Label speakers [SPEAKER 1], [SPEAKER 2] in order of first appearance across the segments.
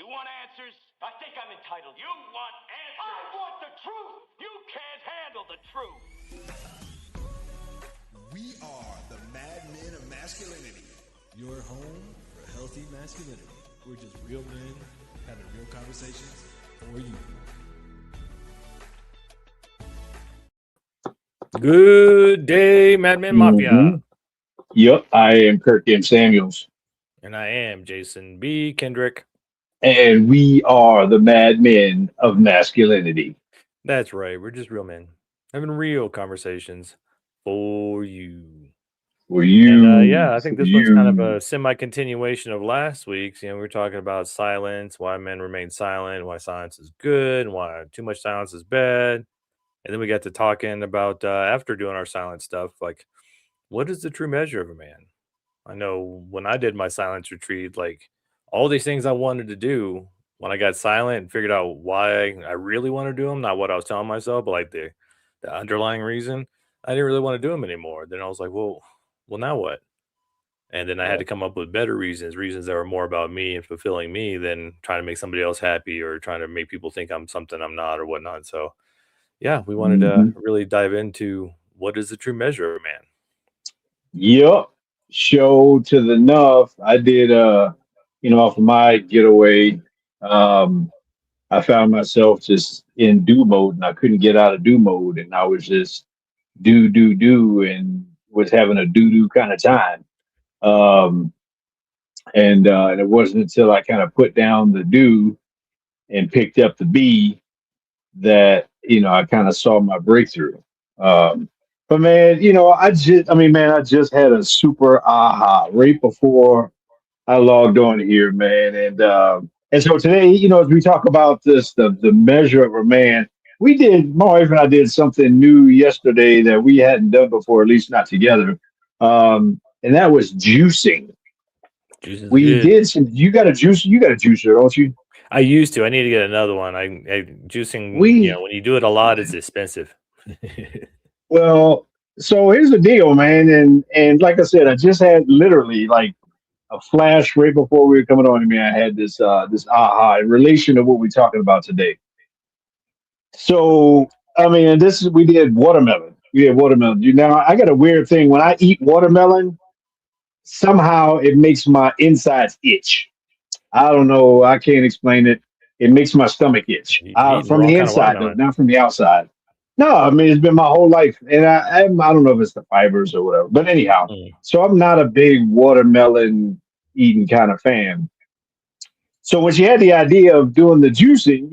[SPEAKER 1] want answers? I think I'm entitled. You want answers? I want the truth. You can't handle the truth.
[SPEAKER 2] We are the Mad Men of Masculinity.
[SPEAKER 3] Your home for healthy masculinity. We're just real men having real conversations for you.
[SPEAKER 4] Good day, Mad Men Mafia.
[SPEAKER 5] Mm-hmm. Yep, I am Kirk M. Samuels.
[SPEAKER 4] And I am Jason B. Kendrick.
[SPEAKER 5] And we are the Mad Men of Masculinity.
[SPEAKER 4] That's right. We're just real men having real conversations for you.
[SPEAKER 5] For you.
[SPEAKER 4] And, I think this one's kind of a semi-continuation of last week's. We were talking about silence, why men remain silent, why silence is good, and why too much silence is bad. And then we got to talking about, after doing our silent stuff, like, what is the true measure of a man? I know when I did my silence retreat, like all these things I wanted to do, when I got silent and figured out why I really want to do them, not what I was telling myself, but like the underlying reason, I didn't really want to do them anymore. Then I was like, well, now what? And then I had to come up with better reasons that were more about me and fulfilling me than trying to make somebody else happy or trying to make people think I'm something I'm not or whatnot. So yeah, we wanted to really dive into what is the true measure of a man.
[SPEAKER 5] Yep. Show to the enough. I did off of my getaway, I found myself just in do mode and I couldn't get out of do mode and I was just do and was having a do kind of time. And it wasn't until I kind of put down the do and picked up the be that, I kind of saw my breakthrough. But man, I just had a super aha right before I logged on here, man. And so today, as we talk about this, the measure of a man, my wife and I did something new yesterday that we hadn't done before, at least not together. And that was juicing. You got a juicer, don't you?
[SPEAKER 4] I used to. I need to get another one. Juicing, when you do it a lot, it's expensive.
[SPEAKER 5] Well, so here's the deal, man. And like I said, I just had literally like a flash right before we were coming on to me. I had this aha in relation to what we're talking about today. So, we did watermelon. Now, I got a weird thing. When I eat watermelon, somehow it makes my insides itch. I don't know. I can't explain it. It makes my stomach itch from the inside, though, not from the outside. No, it's been my whole life, and I don't know if it's the fibers or whatever. But anyhow, so I'm not a big watermelon eating kind of fan. So when she had the idea of doing the juicing,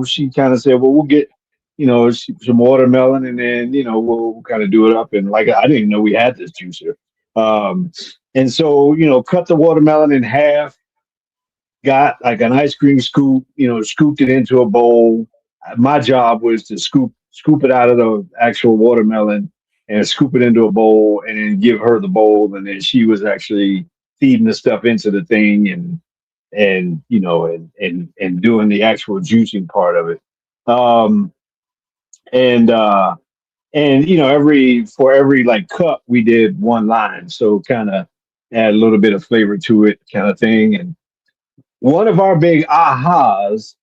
[SPEAKER 5] she kind of said, "Well, we'll get, some watermelon, and then we'll kind of do it up." And like I didn't even know we had this juicer. And so cut the watermelon in half. Got like an ice cream scoop, scooped it into a bowl. My job was to scoop it out of the actual watermelon and scoop it into a bowl and then give her the bowl. And then she was actually feeding the stuff into the thing and doing the actual juicing part of it. For every like cup, we did one line. So kind of add a little bit of flavor to it kind of thing. And one of our big ahas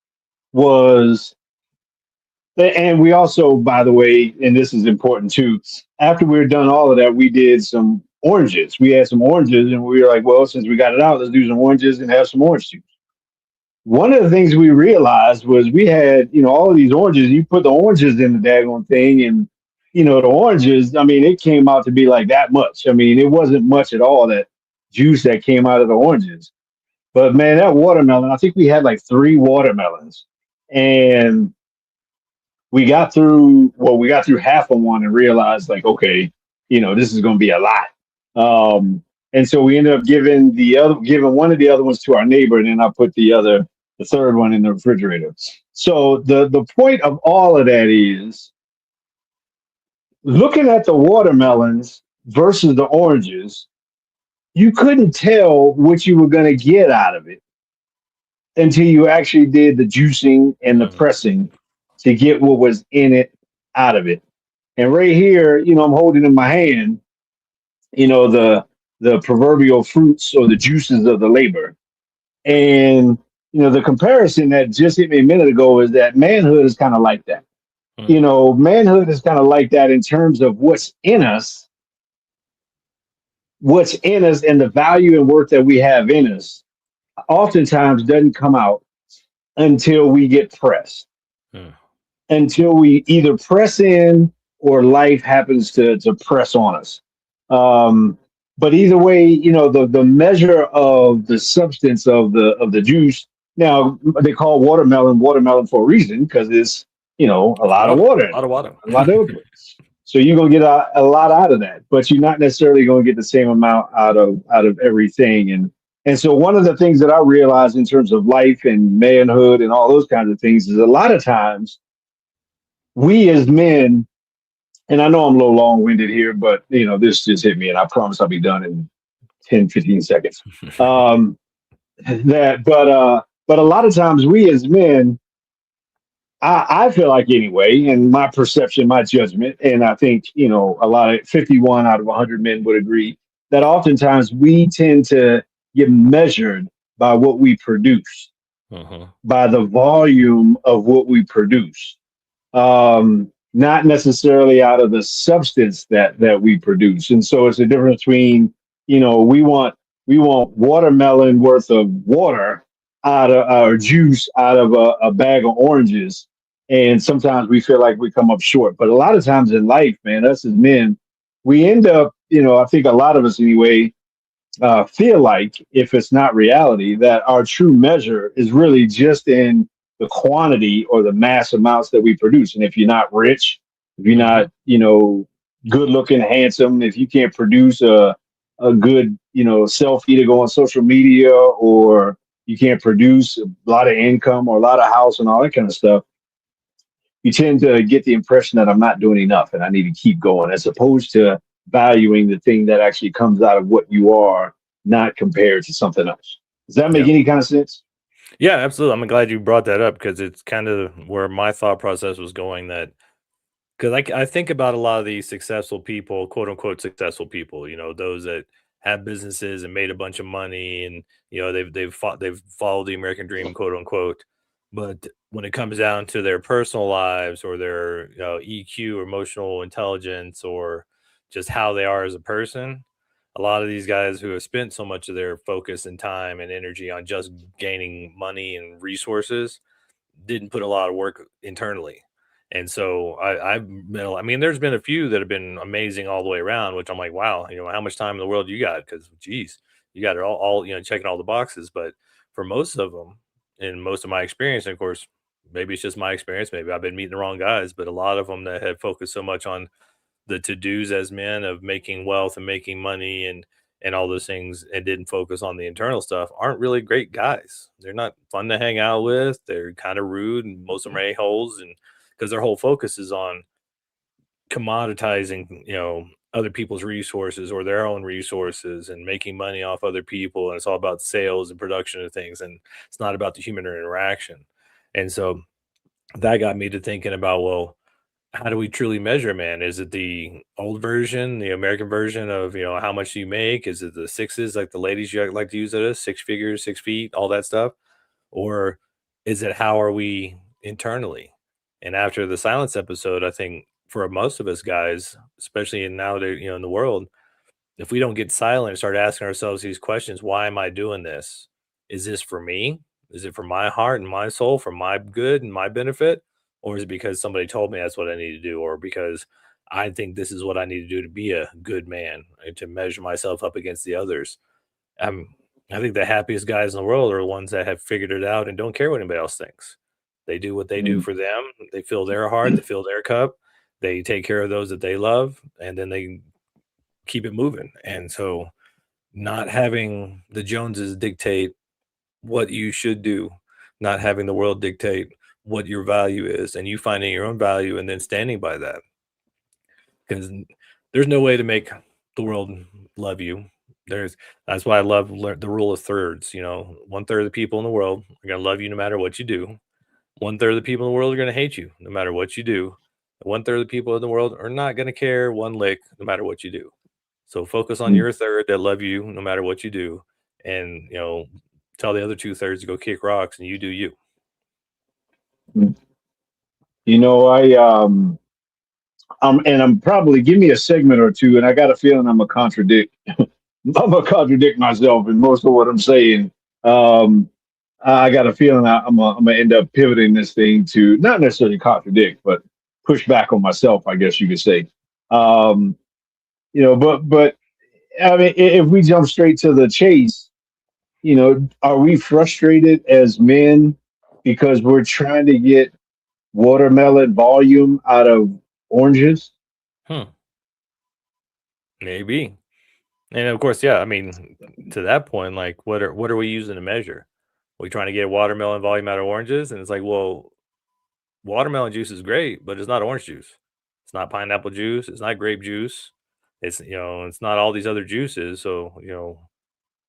[SPEAKER 5] was, and we also, by the way, and this is important too, after we were done all of that, we did some oranges. We had some oranges and we were like, well, since we got it out, let's do some oranges and have some orange juice. One of the things we realized was we had, all of these oranges, you put the oranges in the daggone thing and, the oranges, it came out to be like that much. It wasn't much at all, that juice that came out of the oranges. But man, that watermelon, I think we had like 3 watermelons and we got through half of one and realized like, okay, this is going to be a lot. And so we ended up giving one of the other ones to our neighbor. And then I put the third one in the refrigerator. So the point of all of that is looking at the watermelons versus the oranges, you couldn't tell what you were going to get out of it until you actually did the juicing and the pressing to get what was in it out of it. And right here, I'm holding in my hand, the proverbial fruits or the juices of the labor. And the comparison that just hit me a minute ago is that manhood is kind of like that.
[SPEAKER 4] Mm.
[SPEAKER 5] Manhood is kind of like that in terms of what's in us and the value and worth that we have in us oftentimes doesn't come out until we get pressed,
[SPEAKER 4] Mm.
[SPEAKER 5] until we either press in or life happens to press on us. Um, but either way, the measure of the substance of the juice. Now they call watermelon for a reason because it's a lot of
[SPEAKER 4] Water,
[SPEAKER 5] water
[SPEAKER 4] a
[SPEAKER 5] in
[SPEAKER 4] lot
[SPEAKER 5] it,
[SPEAKER 4] of water.
[SPEAKER 5] a lot of liquid. So you're gonna get a lot out of that, but you're not necessarily gonna get the same amount out of everything. And so one of the things that I realized in terms of life and manhood and all those kinds of things is a lot of times we as men, and I know I'm a little long winded here, but this just hit me, and I promise I'll be done in 10, 15 seconds. Um, but a lot of times we as men, I feel like anyway, and my perception, my judgment, and I think, a lot of 51 out of 100 men would agree that oftentimes we tend to get measured by what we produce,
[SPEAKER 4] Uh-huh.
[SPEAKER 5] by the volume of what we produce, not necessarily out of the substance that we produce. And so it's a difference between, we want watermelon worth of water out of our juice out of a bag of oranges. And sometimes we feel like we come up short. But a lot of times in life, man, us as men, we end up, I think a lot of us anyway, feel like, if it's not reality, that our true measure is really just in the quantity or the mass amounts that we produce. And if you're not rich, if you're
[SPEAKER 4] Mm-hmm.
[SPEAKER 5] not, good looking, handsome, if you can't produce a good, selfie to go on social media, or you can't produce a lot of income or a lot of house and all that kind of stuff, you tend to get the impression that I'm not doing enough and I need to keep going, as opposed to valuing the thing that actually comes out of what you are, not compared to something else. Does that make
[SPEAKER 4] Yeah.
[SPEAKER 5] any kind of sense?
[SPEAKER 4] Yeah, absolutely. I'm glad you brought that up because it's kind of where my thought process was going. That because I think about a lot of these successful people, quote unquote successful people, those that have businesses and made a bunch of money, and they've followed the American dream, quote unquote. But when it comes down to their personal lives or their EQ, emotional intelligence, or just how they are as a person, a lot of these guys who have spent so much of their focus and time and energy on just gaining money and resources didn't put a lot of work internally. And so I mean, there's been a few that have been amazing all the way around, which I'm like, wow, how much time in the world you got? Because, geez, you got it all, checking all the boxes. But for most of them, in most of my experience, and of course, maybe it's just my experience, maybe I've been meeting the wrong guys, but a lot of them that had focused so much on the to dos as men of making wealth and making money and all those things and didn't focus on the internal stuff aren't really great guys. They're not fun to hang out with. They're kind of rude, and most of them are a-holes, and because their whole focus is on commoditizing, other people's resources or their own resources and making money off other people. And it's all about sales and production of things. And it's not about the human interaction. And so that got me to thinking about, well, how do we truly measure, man? Is it the old version, the American version of, how much do you make? Is it the sixes, like the ladies you like to use it as 6 figures, 6 feet, all that stuff? Or is it how are we internally? And after the silence episode, I think for most of us guys, especially in nowadays, in the world, if we don't get silent and start asking ourselves these questions, why am I doing this? Is this for me? Is it for my heart and my soul, for my good and my benefit? Or is it because somebody told me that's what I need to do? Or because I think this is what I need to do to be a good man and to measure myself up against the others? Um, I think the happiest guys in the world are the ones that have figured it out and don't care what anybody else thinks. They do what they do
[SPEAKER 5] Mm.
[SPEAKER 4] for them. They fill their heart, they fill their cup, they take care of those that they love, and then they keep it moving. And so not having the Joneses dictate what you should do, not having the world dictate what your value is, and you finding your own value and then standing by that. Because there's no way to make the world love you. There's That's why I love the rule of thirds. One third of the people in the world are going to love you no matter what you do. One third of the people in the world are going to hate you no matter what you do. And one third of the people in the world are not going to care one lick no matter what you do. So focus on
[SPEAKER 5] Mm.
[SPEAKER 4] your third that love you no matter what you do, and tell the other 2/3 to go kick rocks, and you do you.
[SPEAKER 5] You know, I'm probably give me a segment or two, and I got a feeling I'm gonna contradict. I'm gonna contradict myself in most of what I'm saying. Um, I got a feeling I'm gonna end up pivoting this thing to not necessarily contradict, but push back on myself, I guess you could say. Um, but I mean, if we jump straight to the chase, are we frustrated as men because we're trying to get watermelon volume out of oranges?
[SPEAKER 4] Maybe. And of course, yeah, I mean, to that point, like what are we using to measure? Are we trying to get watermelon volume out of oranges? And it's like, well, watermelon juice is great, but it's not orange juice. It's not pineapple juice. It's not grape juice. It's not all these other juices. So,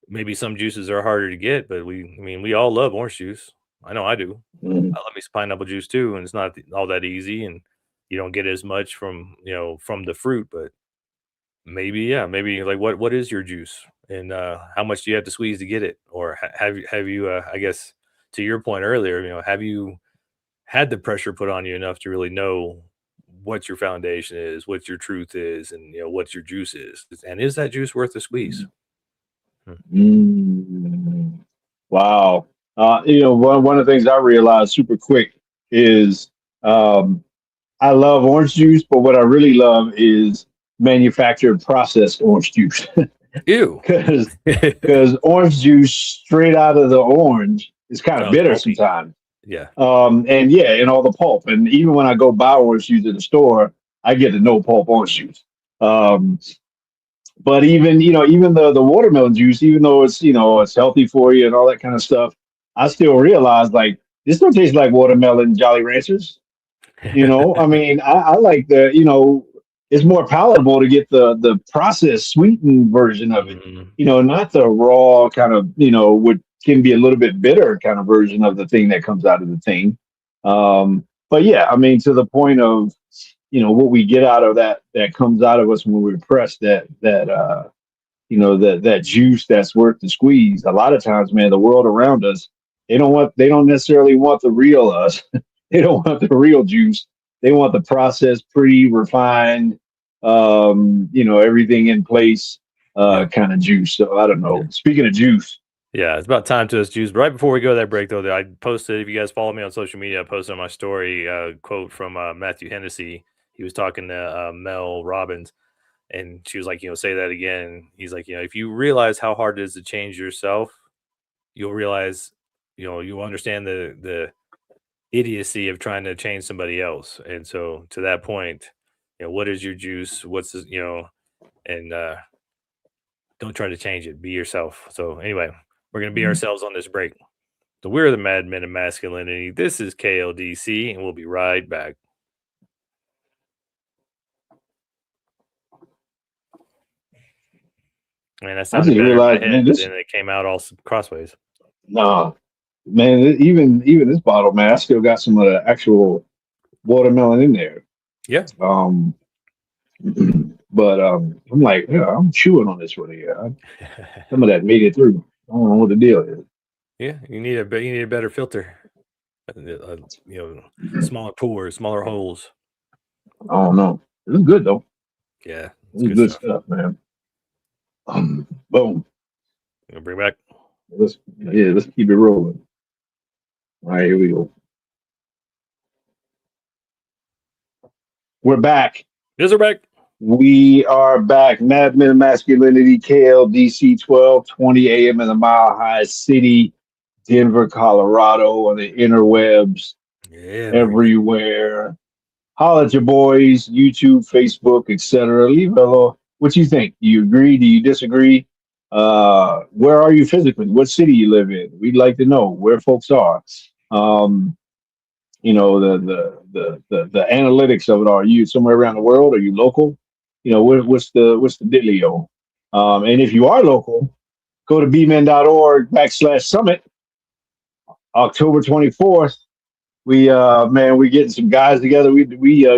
[SPEAKER 4] maybe some juices are harder to get, but we all love orange juice. I know I do.
[SPEAKER 5] Mm.
[SPEAKER 4] I love me some pineapple juice too, and it's not all that easy, and you don't get as much from the fruit. But maybe, yeah, maybe like what is your juice, and how much do you have to squeeze to get it, or have you? I guess to your point earlier, have you had the pressure put on you enough to really know what your foundation is, what your truth is, and what your juice is, and is that juice worth the squeeze?
[SPEAKER 5] Mm. Wow. One of the things I realized super quick is I love orange juice, but what I really love is manufactured processed orange juice.
[SPEAKER 4] Ew.
[SPEAKER 5] Because orange juice straight out of the orange is kind of bitter
[SPEAKER 4] Pulpy.
[SPEAKER 5] sometimes.
[SPEAKER 4] Yeah.
[SPEAKER 5] And all the pulp. And even when I go buy orange juice at the store, I get the no pulp orange juice. But even the watermelon juice, even though it's healthy for you and all that kind of stuff, I still realize like this don't taste like watermelon Jolly Ranchers. I mean, I like it's more palatable to get the processed sweetened version of it.
[SPEAKER 4] Mhm.
[SPEAKER 5] Not the raw kind of what can be a little bit bitter kind of version of the thing that comes out of the thing. But yeah, I mean, to the point of what we get out of that comes out of us when we're pressed that juice that's worth the squeeze. A lot of times, man, the world around us, they don't necessarily want the real us. They don't want the real juice. They want the processed, pre-refined, everything in place kind of juice. So I don't know. Speaking of juice.
[SPEAKER 4] Yeah, it's about time to us juice. But right before we go to that break, though, I posted, if you guys follow me on social media, I posted on my story a quote from Matthew Hennessy. He was talking to Mel Robbins, and she was like, say that again. He's like, if you realize how hard it is to change yourself, you'll realize, you'll understand the idiocy of trying to change somebody else. And so to that point, what is your juice? What's this, and don't try to change it. Be yourself. So anyway, we're going to be ourselves on this break. So we're the Mad Men of Masculinity. This is KLDC, and we'll be right back. Man, that sounded better in my head, and it came out all crossways.
[SPEAKER 5] No, man, even this bottle, man, I still got some of the actual watermelon in there.
[SPEAKER 4] Yeah.
[SPEAKER 5] But I'm like, yeah, I'm chewing on this one here. Some of that made it through. I don't know what the deal is.
[SPEAKER 4] Yeah, you need a better filter. Smaller pores, smaller holes.
[SPEAKER 5] I don't know. It was good though.
[SPEAKER 4] Yeah,
[SPEAKER 5] it's good stuff, man. Boom.
[SPEAKER 4] Bring back.
[SPEAKER 5] Let's keep it rolling. All right, here we go. We're back.
[SPEAKER 4] Yes, we're back.
[SPEAKER 5] We are back. Mad Men of Masculinity, KLDC 1220 AM in the Mile High City, Denver, Colorado, on the interwebs, everywhere. Holla at your boys, YouTube, Facebook, etc. Leave a little. What you think? Do you agree? Do you disagree? Where are you physically? What city you live in? We'd like to know where folks are. The analytics of it. Are you somewhere around the world? Are you local? What's the dealio? And if you are local, go to bmen.org/summit. October 24th. We getting some guys together. We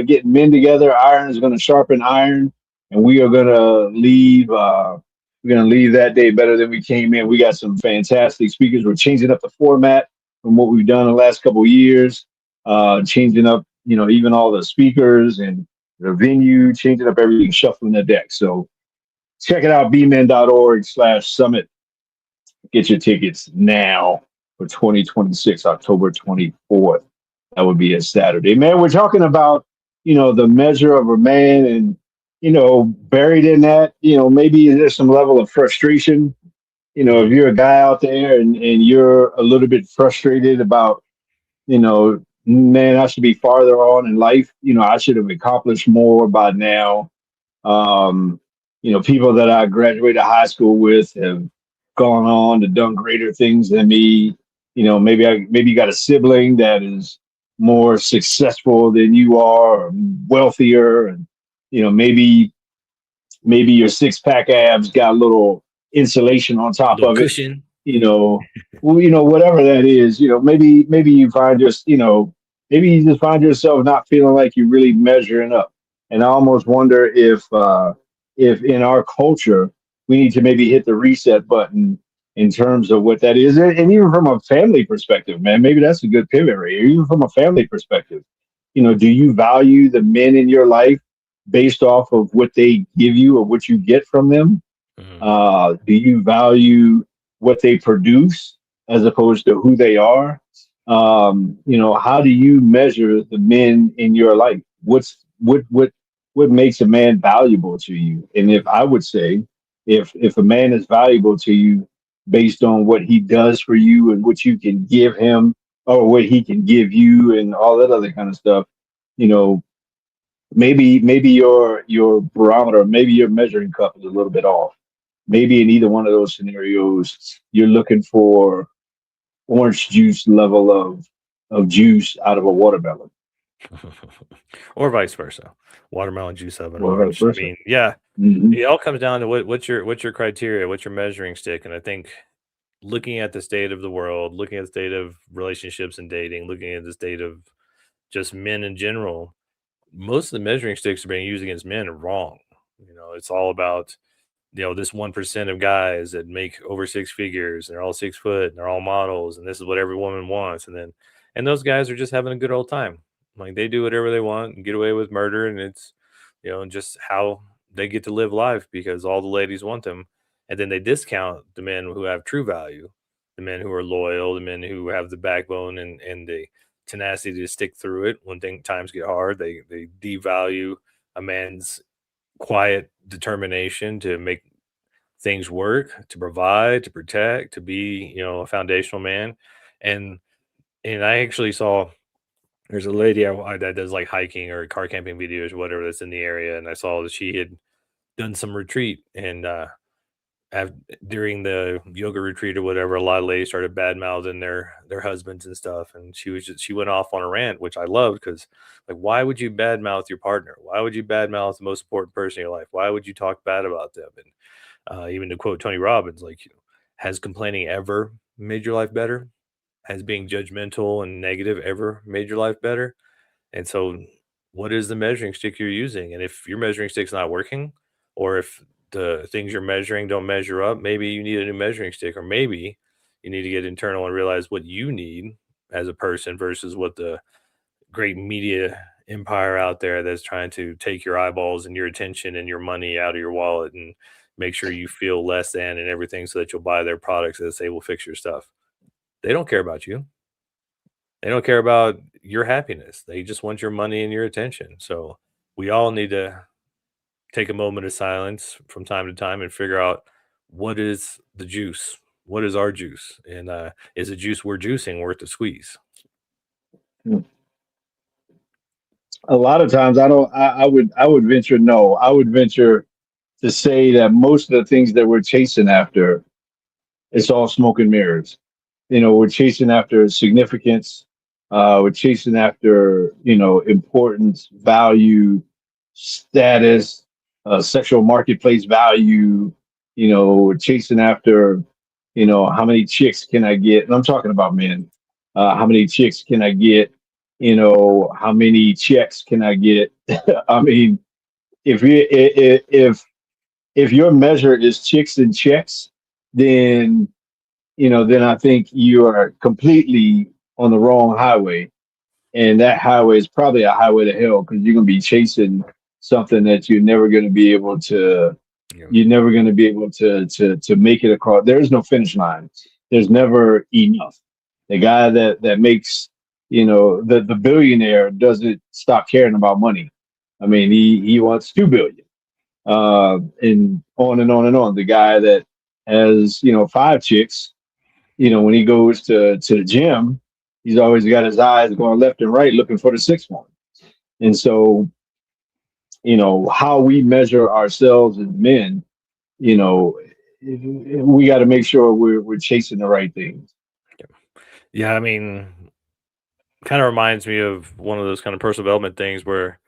[SPEAKER 5] getting men together. Iron is going to sharpen iron, and we are going to leave We're going to leave that day better than we came in. We got some fantastic speakers. We're changing up the format from what we've done the last couple of years, changing up, even all the speakers and the venue, changing up everything, shuffling the deck. So check it out, bmen.org/summit. Get your tickets now for 2026, October 24th. That would be a Saturday. Man, we're talking about, the measure of a man, and, buried in that, maybe there's some level of frustration. If you're a guy out there and you're a little bit frustrated about, man, I should be farther on in life. I should have accomplished more by now. Um, People that I graduated high school with have gone on to done greater things than me. Maybe you got a sibling that is more successful than you are, or wealthier, and maybe your six pack abs got a little insulation on top
[SPEAKER 4] Little
[SPEAKER 5] of it.
[SPEAKER 4] cushion.
[SPEAKER 5] Whatever that is. Maybe you find maybe you just find yourself not feeling like you're really measuring up. And I almost wonder if in our culture we need to maybe hit the reset button in terms of what that is, and even from a family perspective, man, maybe that's a good pivot right here. Even from a family perspective, do you value the men in your life based off of what they give you or what you get from them? Do you value what they produce as opposed to who they are? How do you measure the men in your life? What makes a man valuable to you? And if I would say, if a man is valuable to you based on what he does for you and what you can give him or what he can give you and all that other kind of stuff, maybe your barometer, maybe your measuring cup is a little bit off. Maybe in either one of those scenarios, you're looking for orange juice level of juice out of a watermelon.
[SPEAKER 4] Or vice versa. Watermelon juice of an
[SPEAKER 5] Or
[SPEAKER 4] orange.
[SPEAKER 5] vice
[SPEAKER 4] I
[SPEAKER 5] versa.
[SPEAKER 4] mean, yeah,
[SPEAKER 5] Mhm.
[SPEAKER 4] it all comes down to what's your criteria, what's your measuring stick. And I think looking at the state of the world, looking at the state of relationships and dating, looking at the state of just men in general, most of the measuring sticks are being used against men are wrong. It's all about, this 1% of guys that make over six figures and they're all 6 foot and they're all models and this is what every woman wants. And those guys are just having a good old time. Like they do whatever they want and get away with murder. And it's, just how they get to live life because all the ladies want them. And then they discount the men who have true value, the men who are loyal, the men who have the backbone and the tenacity to stick through it when times get hard. They devalue a man's quiet determination to make things work, to provide, to protect, to be, a foundational man. And I actually saw there's a lady that does like hiking or car camping videos or whatever that's in the area, and I saw that she had done some retreat and during the yoga retreat or whatever, a lot of ladies started bad mouthing their husbands and stuff, and she went off on a rant, which I loved because like why would you bad mouth your partner? Why would you bad mouth the most important person in your life? Why would you talk bad about them? And even to quote Tony Robbins, like has complaining ever made your life better? Has being judgmental and negative ever made your life better? And so, what is the measuring stick you're using? And if your measuring stick's not working, or if the things you're measuring don't measure up, maybe you need a new measuring stick, or maybe you need to get internal and realize what you need as a person versus what the great media empire out there that's trying to take your eyeballs and your attention and your money out of your wallet and make sure you feel less than and everything so that you'll buy their products that say will fix your stuff. They don't care about you. They don't care about your happiness. They just want your money and your attention. So we all need to take a moment of silence from time to time and figure out what is the juice? What is our juice? And is the juice we're juicing worth the squeeze?
[SPEAKER 5] A lot of times, I don't. I would venture no. I would venture to say that most of the things that we're chasing after, it's all smoke and mirrors. We're chasing after significance. We're chasing after, importance, value, status, sexual marketplace value. We're chasing after, how many chicks can I get? And I'm talking about men. How many chicks can I get? How many checks can I get? I mean, if if your measure is chicks and checks, then then I think you are completely on the wrong highway, and that highway is probably a highway to hell because you're gonna be chasing something that
[SPEAKER 4] Yeah.
[SPEAKER 5] you're never gonna be able to make it across. There's no finish line. There's never enough. The guy that makes the billionaire doesn't stop caring about money. I mean, he wants 2 billion, and on and on and on. The guy that has five chicks, when he goes to the gym, he's always got his eyes going left and right looking for the sixth one. And so, how we measure ourselves as men, you know, we got to make sure we're chasing the right things.
[SPEAKER 4] Yeah, I mean, kind of reminds me of one of those kind of personal development things where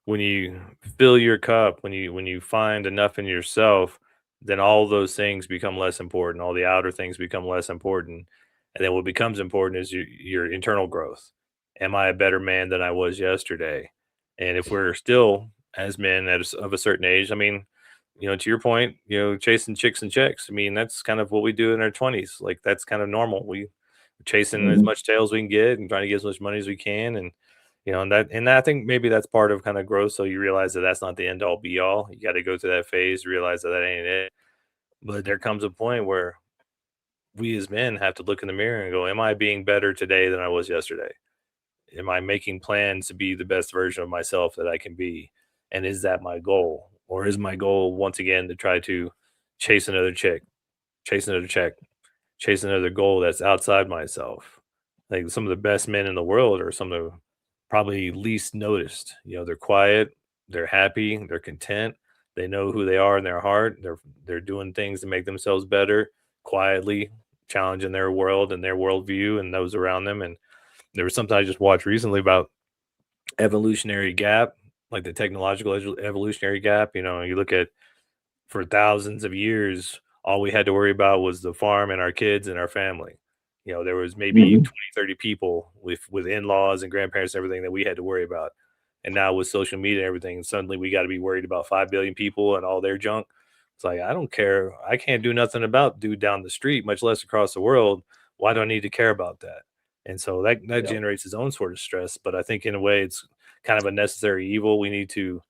[SPEAKER 4] when you fill your cup, when you find enough in yourself, then all those things become less important. All the outer things become less important, and then what becomes important is your internal growth. Am I a better man than I was yesterday? And if we're still as men of a certain age, I mean, to your point, chasing chicks and chicks. I mean, that's kind of what we do in our 20s. Like that's kind of normal. We chasing as
[SPEAKER 5] Mhm.
[SPEAKER 4] much tails we can get and trying to get as much money as we can, and and I think maybe that's part of kind of growth. So you realize that that's not the end all be all. You got to go through that phase, realize that that ain't it. But there comes a point where we as men have to look in the mirror and go, "Am I being better today than I was yesterday? Am I making plans to be the best version of myself that I can be? And is that my goal, or is my goal once again to try to chase another chick, chase another check, chase another goal that's outside myself?" Like some of the best men in the world are some of the probably least noticed. They're quiet, they're happy, they're content, they know who they are in their heart. They're doing things to make themselves better, quietly challenging their world and their worldview and those around them. And there was something I just watched recently about evolutionary gap, like the technological evolutionary gap. You look at for thousands of years, all we had to worry about was the farm and our kids and our family. There was maybe
[SPEAKER 5] Mhm.
[SPEAKER 4] 20, 30 people with in-laws and grandparents and everything that we had to worry about. And now with social media and everything, suddenly we got to be worried about 5 billion people and all their junk. It's like, I don't care. I can't do nothing about dude down the street, much less across the world. Why do I need to care about that? And so that
[SPEAKER 5] Yeah.
[SPEAKER 4] generates its own sort of stress. But I think in a way, it's kind of a necessary evil. We need to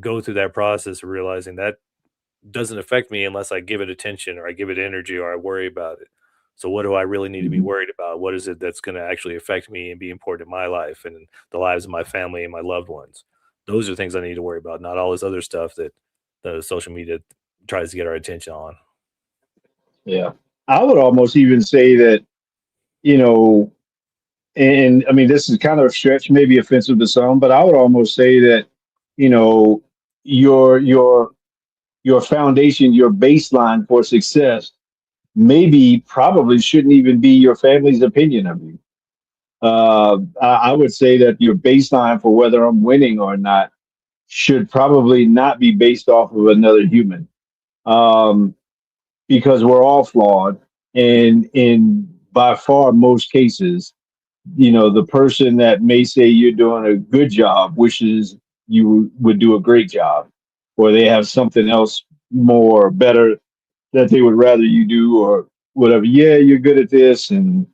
[SPEAKER 4] go through that process of realizing that doesn't affect me unless I give it attention or I give it energy or I worry about it. So what do I really need to be
[SPEAKER 5] Mhm.
[SPEAKER 4] worried about? What is it that's going to actually affect me and be important in my life and in the lives of my family and my loved ones? Those are things I need to worry about, not all this other stuff that the social media tries to get our attention on.
[SPEAKER 5] Yeah. I would almost even say that, you know, and I mean, this is kind of a stretch, maybe offensive to some, but I would almost say that, you know, your your your foundation, your baseline for success, maybe probably shouldn't even be your family's opinion of you. I would say that your baseline for whether I'm winning or not should probably not be based off of another human, um, because we're all flawed, and in by far most cases, the person that may say you're doing a good job wishes you would do a great job, or they have something else more better that they would rather you do, or whatever. Yeah, you're good at this, and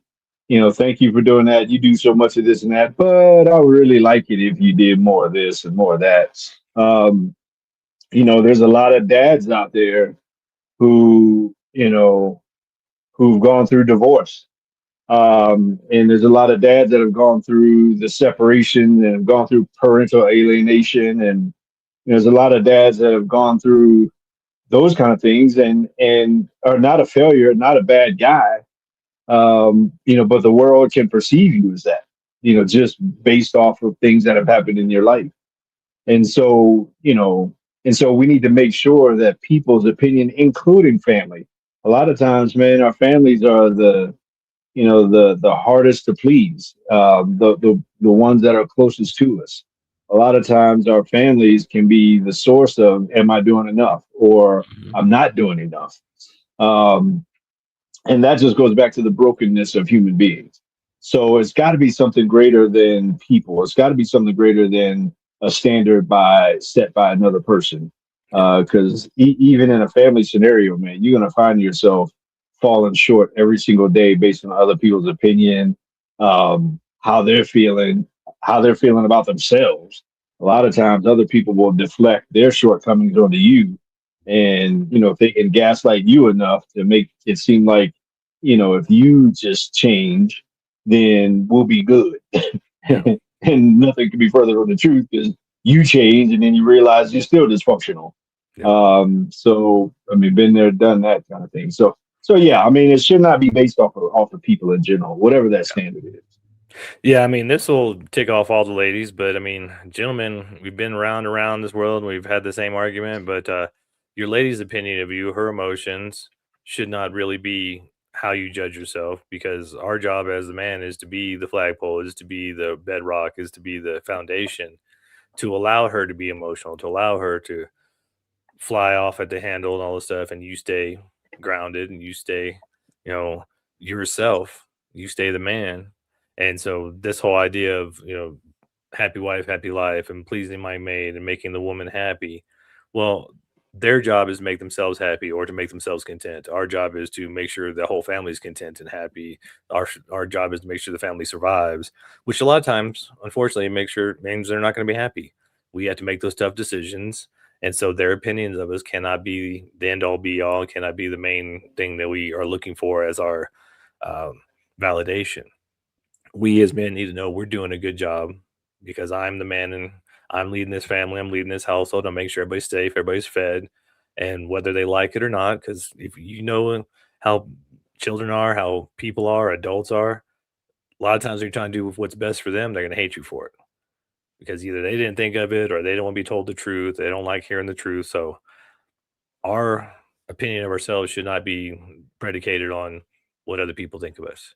[SPEAKER 5] thank you for doing that. You do so much of this and that, but I would really like it if you did more of this and more of that. Um, there's a lot of dads out there who, who've gone through divorce. And there's a lot of dads that have gone through the separation and have gone through parental alienation. And there's a lot of dads that have gone through those kind of things and are not a failure, not a bad guy. But the world can perceive you as that, just based off of things that have happened in your life. And so, we need to make sure that people's opinion, including family, a lot of times, man, our families are the hardest to please, the ones that are closest to us. A lot of times, our families can be the source of, am I doing enough, or
[SPEAKER 4] Mhm.
[SPEAKER 5] I'm not doing enough. Um, and that just goes back to the brokenness of human beings. So it's got to be something greater than people. It's got to be something greater than a standard by set by another person. Because even in a family scenario, man, you're gonna find yourself falling short every single day based on other people's opinion, how how they're feeling about themselves. A lot of times, other people will deflect their shortcomings onto you, and if they can gaslight you enough to make it seem like if you just change, then we'll be good,
[SPEAKER 4] Yeah.
[SPEAKER 5] and nothing could be further from the truth because you change, and then you realize you're still dysfunctional.
[SPEAKER 4] Yeah.
[SPEAKER 5] So I mean, been there, done that kind of thing. So yeah, I mean, it should not be based off of people in general, whatever that standard is.
[SPEAKER 4] Yeah, I mean, this will tick off all the ladies, but I mean, gentlemen, we've been around this world and we've had the same argument, but your lady's opinion of you, her emotions, should not really be how you judge yourself because our job as the man is to be the flagpole, is to be the bedrock, is to be the foundation, to allow her to be emotional, to allow her to fly off at the handle and all this stuff, and you stay grounded and you stay, you know, yourself, you stay the man. And so this whole idea of, happy wife, happy life and pleasing my maid and making the woman happy. Well, their job is to make themselves happy or to make themselves content. Our job is to make sure the whole family is content and happy. Our job is to make sure the family survives, which a lot of times, unfortunately, means they're not going to be happy. We have to make those tough decisions, and so their opinions of us cannot be the end all be all, cannot be the main thing that we are looking for as our um, validation. We as men need to know we're doing a good job because I'm the man and I'm leading this family, I'm leading this household. I make sure everybody's safe, everybody's fed, and whether they like it or not, because if you know how children are, how people are, adults are, a lot of times when you're trying to do what's best for them, they're going to hate you for it because either they didn't think of it or they don't want to be told the truth. They don't like hearing the truth. So our opinion of ourselves should not be predicated on what other people think of us.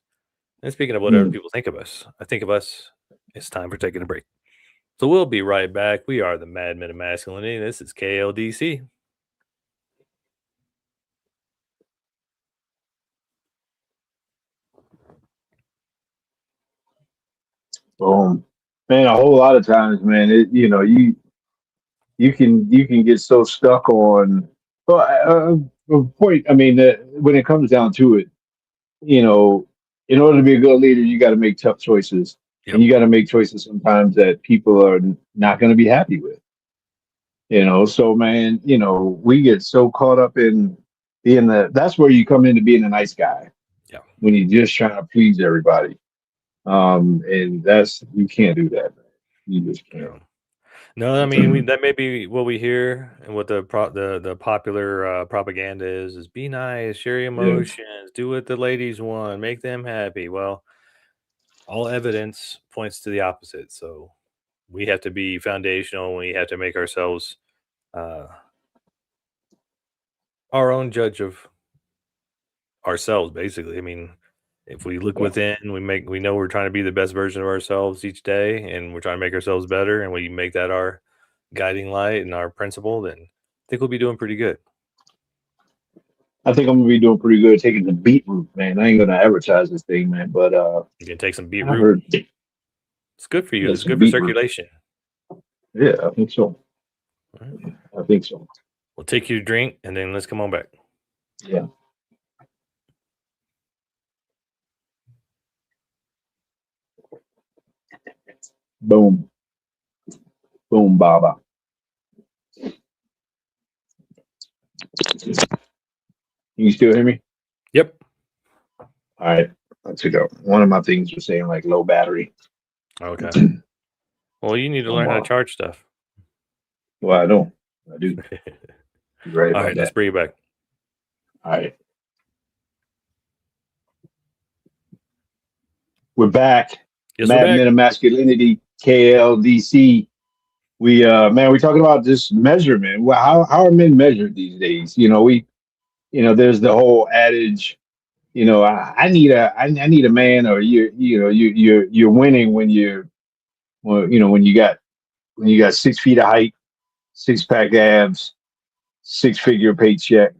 [SPEAKER 4] And speaking of what other
[SPEAKER 5] Mm.
[SPEAKER 4] people think of us, I think of us, it's time for taking a break. So we'll be right back. We are the Mad Men of Masculinity. This is KLDC.
[SPEAKER 5] Man, a whole lot of times, man, you can get so stuck on well, a point. I mean, when it comes down to it, you know, in order to be a good leader, you got to make tough choices, and
[SPEAKER 4] Yep.
[SPEAKER 5] you got to make choices sometimes that people are not going to be happy with. So man, we get so caught up in being that's where you come into being a nice guy
[SPEAKER 4] Yeah.
[SPEAKER 5] when you're just trying to please everybody. And you can't do that, man. You just can't.
[SPEAKER 4] Yeah. No, I mean that may be what we hear and what the popular propaganda is be nice, share your
[SPEAKER 5] Yeah.
[SPEAKER 4] emotions, do what the ladies want, make them happy. Well, all evidence points to the opposite. So we have to be foundational. We have to make ourselves uh, our own judge of ourselves, basically. I mean, if we look
[SPEAKER 5] Yeah.
[SPEAKER 4] within, we know we're trying to be the best version of ourselves each day, and we're trying to make ourselves better, and we make that our guiding light and our principle, then I think we'll be doing pretty good.
[SPEAKER 5] I think I'm gonna be doing pretty good taking the beetroot, man. I ain't gonna advertise this thing, man, but
[SPEAKER 4] You can take some
[SPEAKER 5] I
[SPEAKER 4] beetroot.
[SPEAKER 5] heard
[SPEAKER 4] It's good for you.
[SPEAKER 5] yeah,
[SPEAKER 4] It's
[SPEAKER 5] some
[SPEAKER 4] good for
[SPEAKER 5] beetroot.
[SPEAKER 4] circulation.
[SPEAKER 5] Yeah, I think so.
[SPEAKER 4] All right.
[SPEAKER 5] I think so.
[SPEAKER 4] We'll take your drink, and then let's come on back.
[SPEAKER 5] Yeah. Boom. Boom, Baba. You still hear me?
[SPEAKER 4] Yep.
[SPEAKER 5] All right. I took out one of my things was saying like low battery.
[SPEAKER 4] Okay. Well, you need to
[SPEAKER 5] Um,
[SPEAKER 4] learn how to
[SPEAKER 5] uh,
[SPEAKER 4] charge stuff.
[SPEAKER 5] well, I don't. I do. You're right
[SPEAKER 4] All
[SPEAKER 5] about
[SPEAKER 4] right, let's
[SPEAKER 5] that.
[SPEAKER 4] bring it back.
[SPEAKER 5] All right. We're back.
[SPEAKER 4] Yes, we're
[SPEAKER 5] Mad
[SPEAKER 4] back.
[SPEAKER 5] Men of Masculinity, KLDC. We're talking about this measurement. Well, how are men measured these days? There's the whole adage, I need a man, or you're winning when you got 6 feet of height, six pack abs, six figure paycheck,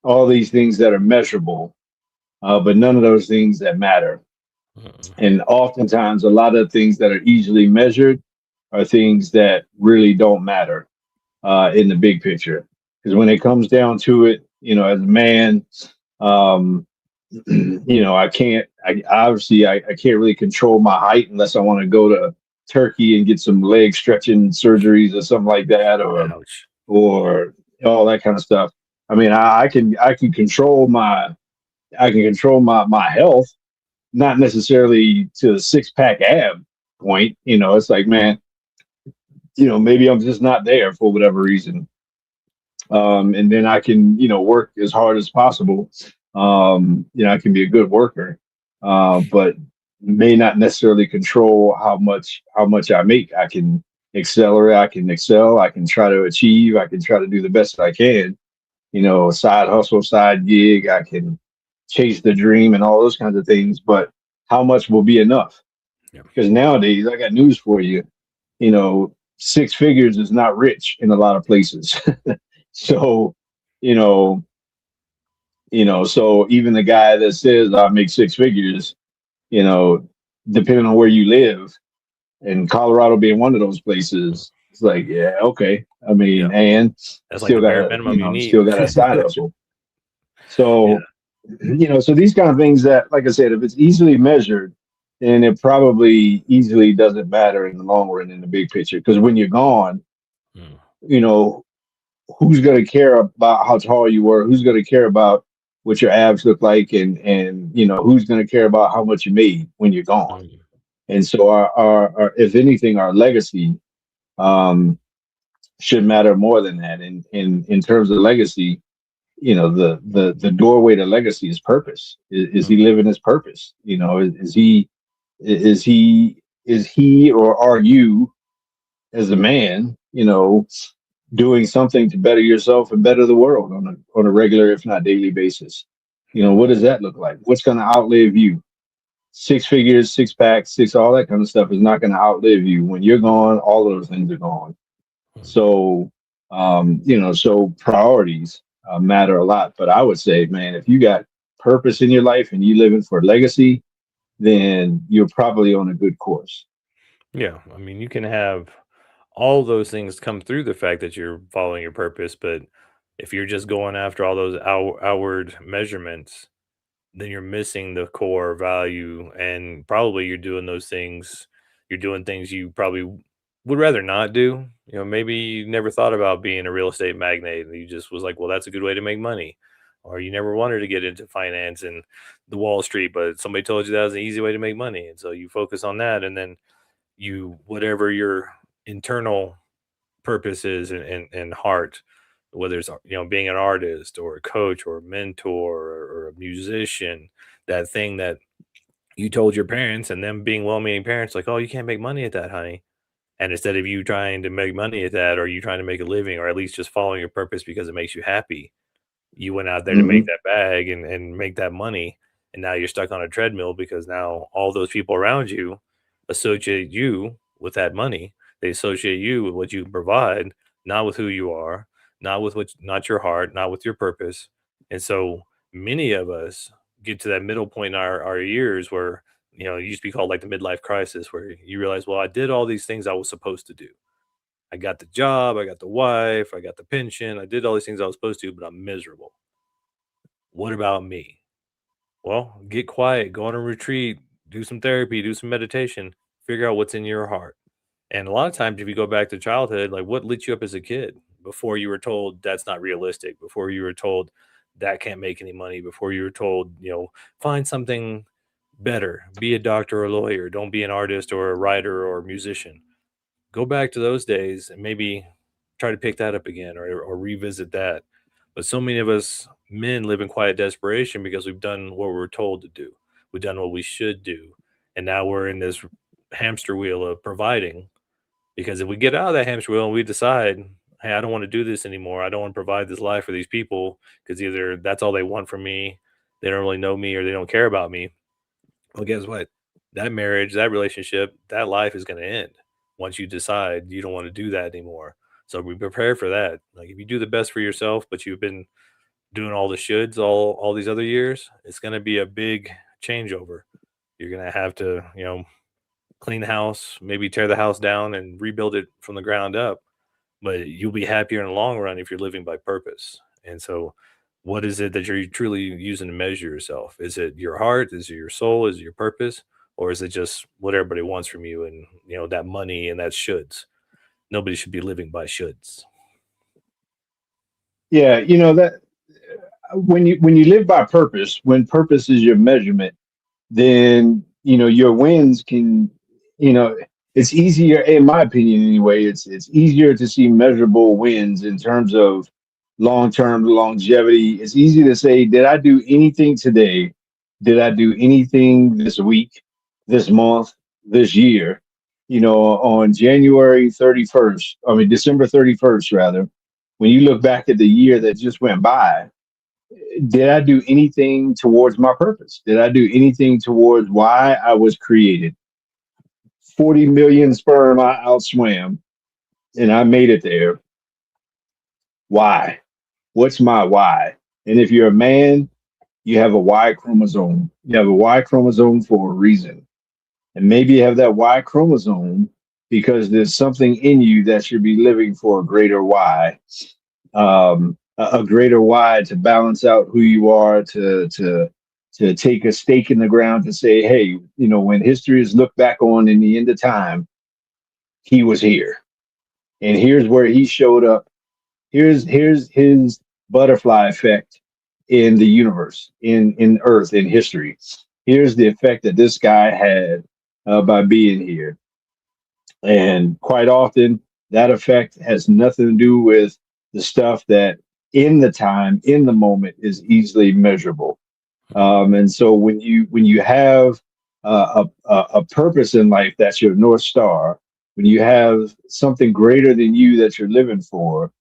[SPEAKER 5] all these things that are measurable, but none of those things that matter.
[SPEAKER 4] Mm.
[SPEAKER 5] And oftentimes, a lot of things that are easily measured are things that really don't matter. in the big picture. Because when it comes down to it, as a man, um, I can't really control my height unless I want to go to Turkey and get some leg stretching surgeries or something like that,
[SPEAKER 4] Ouch.
[SPEAKER 5] or all that kind of stuff. I mean, I can control my health, not necessarily to a six pack ab point. It's like, man, maybe I'm just not there for whatever reason. And then I can, work as hard as possible. I can be a good worker, but may not necessarily control how much I make. I can accelerate, I can excel, I can try to achieve, I can try to do the best I can. Side hustle, side gig, I can chase the dream and all those kinds of things. But how much will be enough?
[SPEAKER 4] Yeah.
[SPEAKER 5] Because nowadays, I got news for you. Six figures is not rich in a lot of places. So, you know, so even the guy that says I make six figures, you know, depending on where you live, and Colorado being one of those places, it's like, yeah, okay. I
[SPEAKER 4] Yeah.
[SPEAKER 5] mean, and
[SPEAKER 4] That's like the bare minimum you need.
[SPEAKER 5] still got a side hustle.
[SPEAKER 4] Yeah.
[SPEAKER 5] So, so these kind of things that, like I said, if it's easily measured, then it probably easily doesn't matter in the long run in the big picture. Because when you're gone,
[SPEAKER 4] Mm.
[SPEAKER 5] you know, who's going to care about how tall you were? Who's going to care about what your abs look like? And who's going to care about how much you made when you're gone?
[SPEAKER 4] Mm.
[SPEAKER 5] And so our if anything, our legacy um, should matter more than that. And in terms of legacy, the doorway to legacy is purpose. Is he
[SPEAKER 4] Mm.
[SPEAKER 5] living his purpose? Is he or are you as a man, doing something to better yourself and better the world on a regular, if not daily basis? What does that look like? What's going to outlive you? Six figures, six packs, all that kind of stuff is not going to outlive you. When you're gone, all of those things are gone.
[SPEAKER 4] Mm.
[SPEAKER 5] So, so priorities matter a lot. But I would say, man, if you got purpose in your life and you living for legacy, then you're probably on a good course.
[SPEAKER 4] Yeah. I mean, you can have all those things come through the fact that you're following your purpose, but if you're just going after all those outward measurements, then you're missing the core value, and probably you're doing things you probably would rather not do. Maybe you never thought about being a real estate magnate and you just was like, well, that's a good way to make money. Or you never wanted to get into finance and the Wall Street, but somebody told you that was an easy way to make money. And so you focus on that, and then whatever your internal purpose is and heart, whether it's being an artist or a coach or a mentor or a musician, that thing that you told your parents and them being well-meaning parents, like, oh, you can't make money at that, honey. And instead of you trying to make money at that, or you trying to make a living, or at least just following your purpose because it makes you happy, you went out there to make
[SPEAKER 5] Hmm.
[SPEAKER 4] that bag and make that money. And now you're stuck on a treadmill because now all those people around you associate you with that money. They associate you with what you provide, not with who you are, not your heart, not with your purpose. And so many of us get to that middle point in our years where, it used to be called like the midlife crisis, where you realize, well, I did all these things I was supposed to do. I got the job, I got the wife, I got the pension, I did all these things I was supposed to, but I'm miserable. What about me? Well, get quiet, go on a retreat, do some therapy, do some meditation, figure out what's in your heart. And a lot of times, if you go back to childhood, like what lit you up as a kid before you were told that's not realistic, before you were told that can't make any money, before you were told, find something better, be a doctor or a lawyer, don't be an artist or a writer or a musician. Go back to those days and maybe try to pick that up again or revisit that. But so many of us men live in quiet desperation because we've done what we're told to do. We've done what we should do. And now we're in this hamster wheel of providing, because if we get out of that hamster wheel and we decide, hey, I don't want to do this anymore. I don't want to provide this life for these people because either that's all they want from me, they don't really know me, or they don't care about me. Well, guess what? That marriage, that relationship, that life is going to end once you decide you don't want to do that anymore. So be prepared for that. Like if you do the best for yourself, but you've been doing all the shoulds all these other years, it's going to be a big changeover. You're going to have to, clean the house, maybe tear the house down and rebuild it from the ground up. but you'll be happier in the long run if you're living by purpose. And so, what is it that you're truly using to measure yourself? Is it your heart? Is it your soul? Is it your purpose? Or is it just what everybody wants from you and, that money and that shoulds? Nobody should be living by shoulds.
[SPEAKER 5] Yeah, that when you live by purpose, when purpose is your measurement, then your wins can, you know it's easier, in my opinion anyway. It's easier to see measurable wins in terms of long-term longevity. It's easy to say, did I do anything today? Did I do anything this week, this month, this year? On January 31st, I mean December 31st rather, when you look back at the year that just went by, did I do anything towards my purpose? Did I do anything towards why I was created? 40 million sperm I outswam and I made it there. Why? What's my why? And if you're a man, you have a Y chromosome. You have a Y chromosome for a reason. And maybe you have that Y chromosome because there's something in you that should be living for a greater why. A greater why to balance out who you are, to take a stake in the ground to say, hey, when history is looked back on in the end of time, he was here, and here's where he showed up. Here's his butterfly effect in the universe, in Earth, in history. Here's the effect that this guy had by being here. And quite often, that effect has nothing to do with the stuff that in the time, in the moment, is easily measurable. And so when you have a purpose in life that's your North Star, when you have something greater than you that you're living for,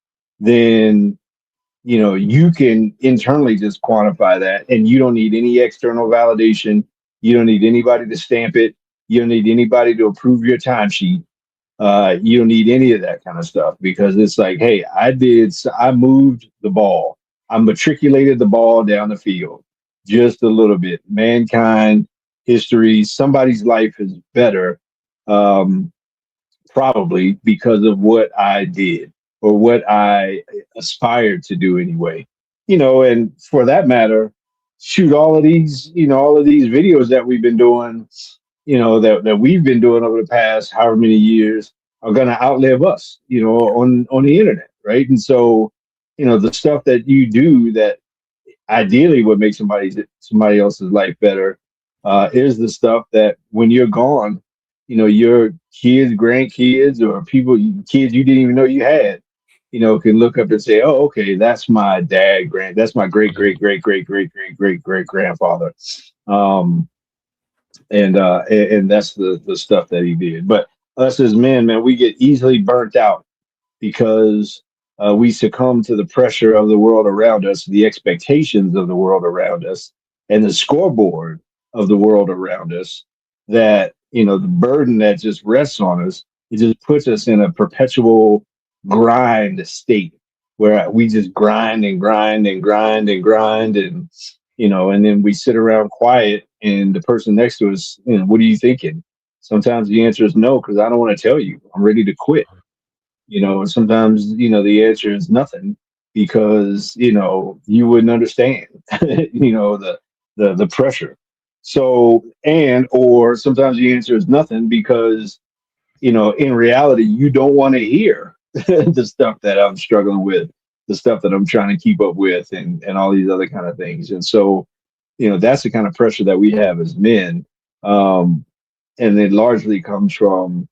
[SPEAKER 5] then you can internally just quantify that, and you don't need any external validation. You don't need anybody to stamp it. You don't need anybody to approve your timesheet. You don't need any of that kind of stuff, because it's like, hey, I moved the ball. I matriculated the ball down the field just a little bit. Mankind, history, somebody's life is better, probably because of what I did or what I aspired to do anyway. And for that matter, shoot, all of these videos that we've been doing, that we've been doing over the past however many years are going to outlive us, on the internet, right? And so, the stuff that you do that ideally would make somebody else's life better is the stuff that when you're gone, your kids, grandkids, or kids you didn't even know you had, can look up and say, oh, okay, that's my that's my great great great great great great great great grandfather. And that's the stuff that he did. But us as men, man, we get easily burnt out because we succumb to the pressure of the world around us, the expectations of the world around us, and the scoreboard of the world around us. That the burden that just rests on us, it just puts us in a perpetual grind state where we just grind and grind and grind and grind, and then we sit around quiet, and the person next to us, what are you thinking? Sometimes the answer is no, because I don't want to tell you. I'm ready to quit. And sometimes, the answer is nothing, because, you wouldn't understand, the pressure. So, or sometimes the answer is nothing because, in reality, you don't want to hear the stuff that I'm struggling with, the stuff that I'm trying to keep up with, and all these other kind of things. And so, that's the kind of pressure that we have as men. And it largely comes from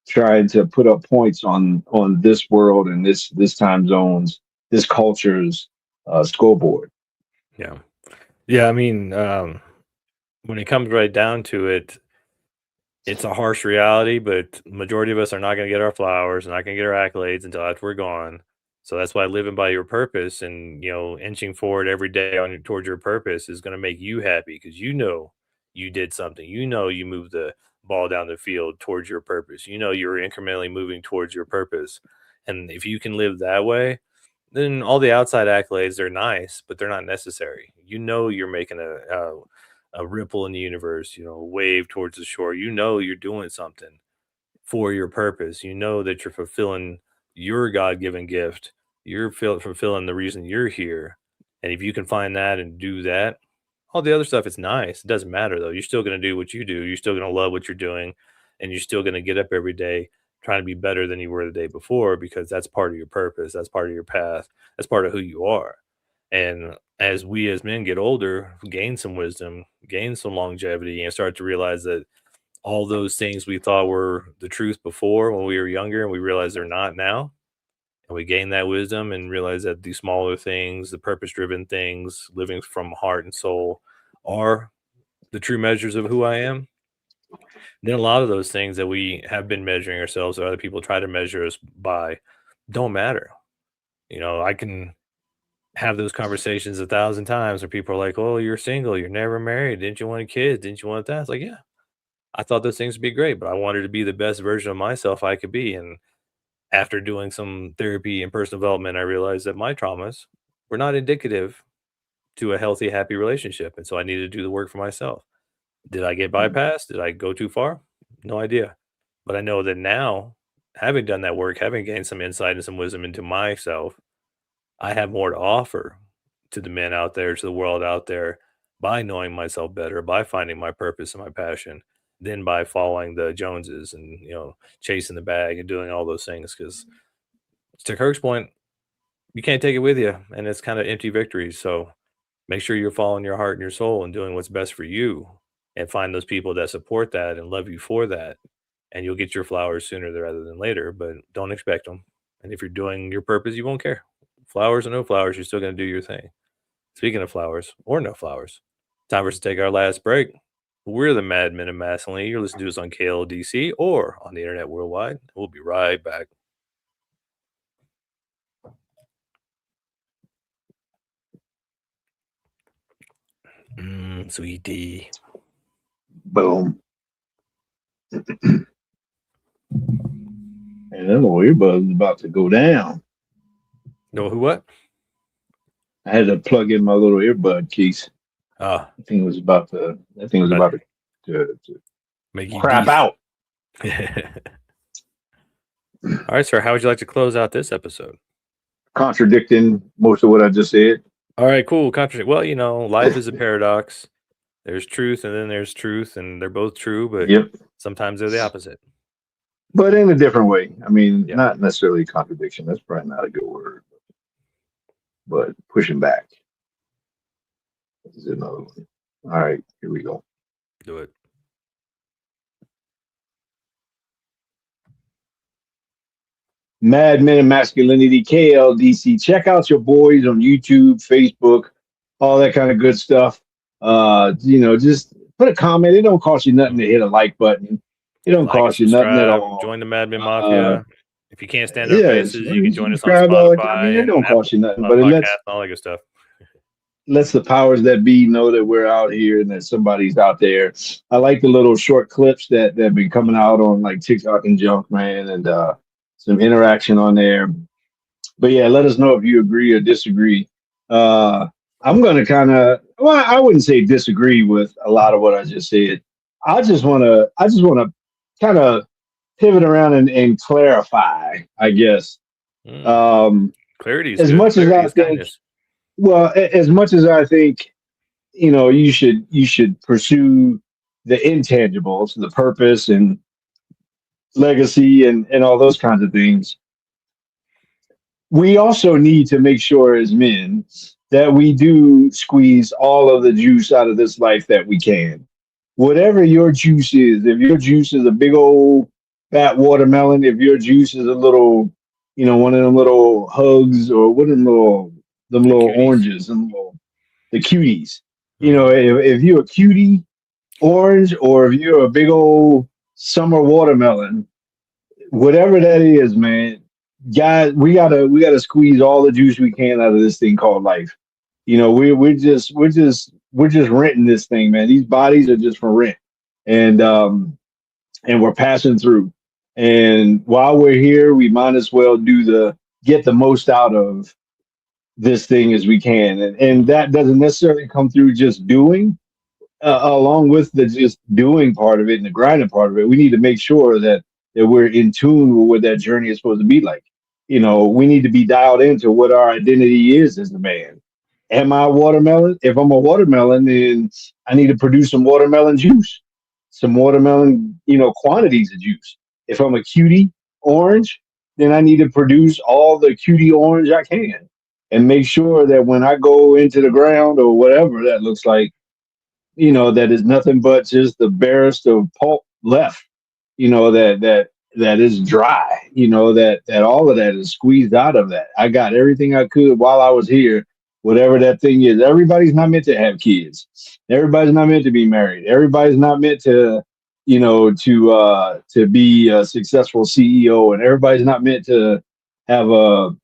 [SPEAKER 5] trying to put up points on this world and this time zones, this culture's scoreboard.
[SPEAKER 4] Yeah. Yeah. I mean, when it comes right down to it, it's a harsh reality, but majority of us are not going to get our flowers, not going to get our accolades until after we're gone. So that's why living by your purpose and inching forward every day towards your purpose is going to make you happy, because you did something. You moved the ball down the field towards your purpose. You're incrementally moving towards your purpose, and if you can live that way, then all the outside accolades are nice, but they're not necessary. You're making a ripple in the universe, a wave towards the shore. You're doing something for your purpose. That you're fulfilling your God-given gift. You're fulfilling the reason you're here. And if you can find that and do that, all the other stuff is nice. It doesn't matter though. You're still going to do what you do. You're still going to love what you're doing, and you're still going to get up every day trying to be better than you were the day before, because that's part of your purpose. That's part of your path. That's part of who you are. And as we as men get older, gain some wisdom, gain some longevity, and start to realize that all those things we thought were the truth before when we were younger, and we realize they're not now. And we gain that wisdom and realize that these smaller things, the purpose driven things, living from heart and soul, are the true measures of who I am. Then a lot of those things that we have been measuring ourselves or other people try to measure us by don't matter. I can have those conversations 1,000 times where people are like, "Oh, you're single, you're never married. Didn't you want kids? Didn't you want that?" It's like, yeah, I thought those things would be great, but I wanted to be the best version of myself I could be. And after doing some therapy and personal development, I realized that my traumas were not indicative to a healthy, happy relationship. And so I needed to do the work for myself. Did I get bypassed? Did I go too far? No idea. But I know that now, having done that work, having gained some insight and some wisdom into myself, I have more to offer to the men out there, to the world out there, by knowing myself better, by finding my purpose and my passion, than by following the Joneses and chasing the bag and doing all those things. Because to Kirk's point, you can't take it with you, and it's kind of empty victories. So make sure you're following your heart and your soul and doing what's best for you, and find those people that support that and love you for that, and you'll get your flowers sooner rather than later. But don't expect them. And if you're doing your purpose, you won't care. Flowers or no flowers, you're still going to do your thing. Speaking of flowers or no flowers, time for us to take our last break. We're the Mad Men of Masculinity. You're listening to us on KLDC or on the internet worldwide. We'll be right back. Sweetie.
[SPEAKER 5] Boom. And then the earbud was about to go down.
[SPEAKER 4] No, who what?
[SPEAKER 5] I had to plug in my little earbud case.
[SPEAKER 4] I
[SPEAKER 5] think it was about to. That thing was about to
[SPEAKER 4] make you
[SPEAKER 5] crap out.
[SPEAKER 4] All right, sir. How would you like to close out this episode?
[SPEAKER 5] Contradicting most of what I just said.
[SPEAKER 4] All right, cool. Well, life is a paradox. There's truth and then there's truth, and they're both true, but sometimes they're the opposite.
[SPEAKER 5] But in a different way. I mean, not necessarily contradiction. That's probably not a good word. But pushing back is another one. All right, here we go.
[SPEAKER 4] Do it.
[SPEAKER 5] Mad Men of Masculinity, KLDC. Check out your boys on YouTube, Facebook, all that kind of good stuff. Just put a comment. It don't cost you nothing to hit a like button. It don't cost you nothing at all.
[SPEAKER 4] Join the Mad Men Mafia. If you can't stand our faces, you can join us on Spotify.
[SPEAKER 5] It don't cost you nothing, but
[SPEAKER 4] all that good stuff.
[SPEAKER 5] Lets the powers that be know that we're out here and that somebody's out there. I like the little short clips that have been coming out on like TikTok and junk, man, and some interaction on there. But yeah, let us know if you agree or disagree. I'm going to I wouldn't say disagree with a lot of what I just said. I just want to kind of pivot around and clarify, I guess.
[SPEAKER 4] Clarity is as good. Much Clarity as I think. Kindness.
[SPEAKER 5] Well, as much as I think, you should pursue the intangibles, the purpose and legacy and all those kinds of things. We also need to make sure as men that we do squeeze all of the juice out of this life that we can. Whatever your juice is, if your juice is a big old fat watermelon, if your juice is a little, one of them little hugs or what are them little oranges, the cuties. If you're a cutie orange or if you're a big old summer watermelon, whatever that is, man, guys, we gotta squeeze all the juice we can out of this thing called life. We're just renting this thing, man. These bodies are just for rent, and we're passing through. And while we're here, we might as well get the most out of this thing as we can, and that doesn't necessarily come through just doing. Along with the just doing part of it and the grinding part of it, we need to make sure that we're in tune with what that journey is supposed to be like. we need to be dialed into what our identity is as a man. Am I a watermelon? If I'm a watermelon, then I need to produce some watermelon juice, some watermelon, quantities of juice. If I'm a cutie orange, then I need to produce all the cutie orange I can and make sure that when I go into the ground or whatever that looks like, that is nothing but just the barest of pulp left, that is dry, that all of that is squeezed out of that. I got everything I could while I was here, whatever that thing is. Everybody's not meant to have kids. Everybody's not meant to be married. Everybody's not meant to, to be a successful CEO, and everybody's not meant to have a,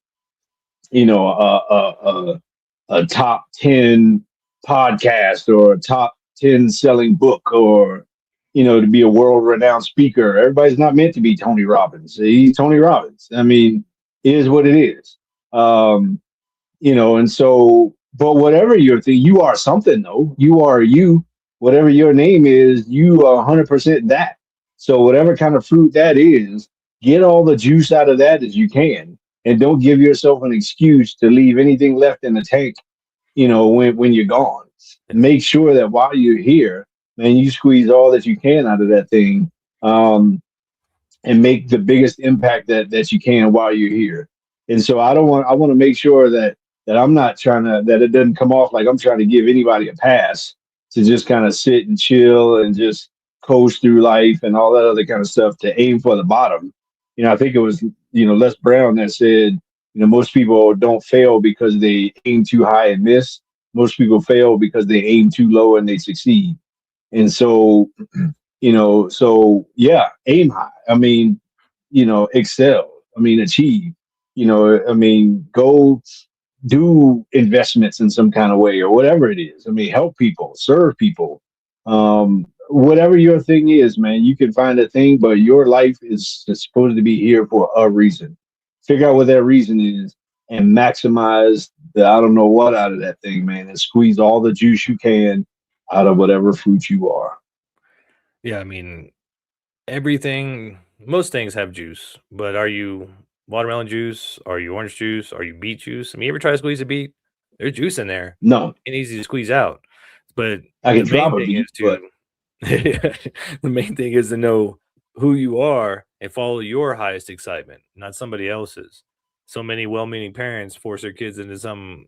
[SPEAKER 5] a top 10 podcast or a top 10 selling book or to be a world renowned speaker. Everybody's not meant to be Tony Robbins. He's Tony Robbins. I mean, it is what it is. And so, but whatever your thing, you are something though. You are you. Whatever your name is, you are 100% that. So whatever kind of fruit that is, get all the juice out of that as you can, and don't give yourself an excuse to leave anything left in the tank. When you're gone, make sure that while you're here, man, you squeeze all that you can out of that thing, and make the biggest impact that you can while you're here. And so I want to make sure that I'm not that it doesn't come off like I'm trying to give anybody a pass to just kind of sit and chill and just coast through life and all that other kind of stuff to aim for the bottom. I think it was, Les Brown that said, most people don't fail because they aim too high and miss. Most people fail because they aim too low and they succeed. And so, yeah, aim high. I mean, excel. I mean, achieve. Go do investments in some kind of way or whatever it is. I mean, help people, serve people. Whatever your thing is, man, you can find a thing, but your life is supposed to be here for a reason. Figure out what that reason is and maximize the I don't know what out of that thing, man, and squeeze all the juice you can out of whatever fruit you are.
[SPEAKER 4] Yeah, I mean, most things have juice, but are you watermelon juice? Are you orange juice? Are you beet juice? I mean, you ever try to squeeze a beet? There's juice in there.
[SPEAKER 5] No,
[SPEAKER 4] It's easy to squeeze out. But
[SPEAKER 5] I
[SPEAKER 4] the
[SPEAKER 5] can
[SPEAKER 4] main
[SPEAKER 5] drop a
[SPEAKER 4] thing
[SPEAKER 5] beat,
[SPEAKER 4] is
[SPEAKER 5] but
[SPEAKER 4] the main thing is to know who you are and follow your highest excitement, not somebody else's. So many well-meaning parents force their kids into some,